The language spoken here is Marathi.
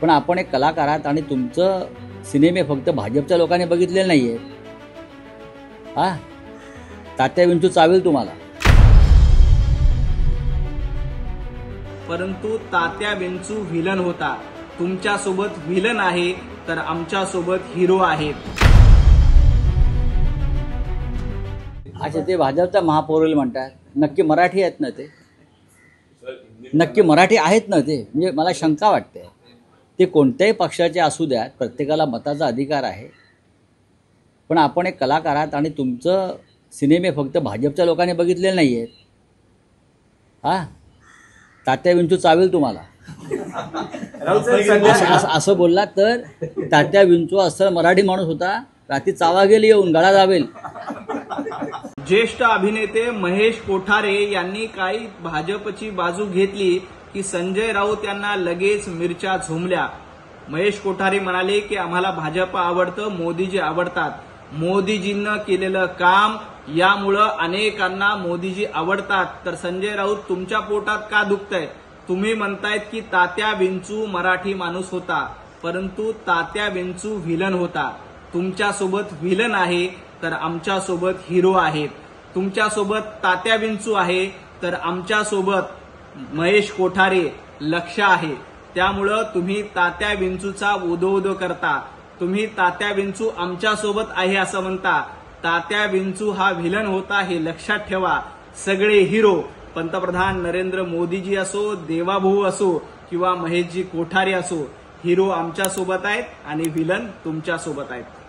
पण आपण एक कलाकार आहात आणि तुमचं सिनेमे फक्त भाजपच्या लोकांनी बघितलेले नाहीये। हा, तात्या विंचू चावेल तुम्हाला। परंतु तात्या विंचू व्हिलन होता। तुमच्या सोबत व्हिलन आहे तर आमच्या सोबत हिरो आहेत। अच्छा, ते भाजपचा महापौर म्हणतात, नक्की मराठी आहेत ना ते? नक्की मराठी आहेत ना ते? म्हणजे मला शंका वाटते। ते कोणत्याही पक्षाचे असू द्यात, प्रत्येकाला मताचा अधिकार आहे, पण आपण एक कलाकार आहात आणि तुमचं सिनेमे फक्त भाजपच्या लोकांनी बघितलेले नाहीयेत। हा, तात्या विंचू चावेल तुम्हाला। असं बोललात तर तात्या विंचू असं मराठी माणूस होता, रात्री चावा गेली येऊन गळा दाबेल। ज्येष्ठ अभिनेते महेश कोठारे यांनी काही भाजपची बाजू घेतली की संजय राऊत यांना लगेच मिरच्या झोंबल्या। महेश कोठारे म्हणाले की आम्हाला भाजप आवडतं, मोदीजी आवडतात। मोदीजींना केलेलं काम यामुळं अनेकांना मोदीजी आवडतात। तर संजय राऊत, तुमच्या पोटात का दुखतंय? तुम्ही म्हणतायत की तात्या विंचू मराठी माणूस होता, परंतु तात्या विंचू व्हिलन होता। तुमच्या सोबत व्हिलन आहे तर आमच्या सोबत हिरो आहेत। तुमच्या सोबत तात्या विंचू आहे तर आमच्या सोबत महेश कोठारे लक्ष आहे। त्यामुळं तुम्ही तात्या विंचूचा उदो करता। तुम्ही तात्या विंचू आमच्या सोबत आहे असं म्हणता। तात्या विंचू हा व्हिलन होता हे लक्षात ठेवा। सगळे हिरो, पंतप्रधान नरेंद्र मोदीजी असो, देवाभाऊ असो किंवा महेशजी कोठारे असो, हिरो आमच्या सोबत आहेत आणि व्हिलन तुमच्या सोबत आहेत।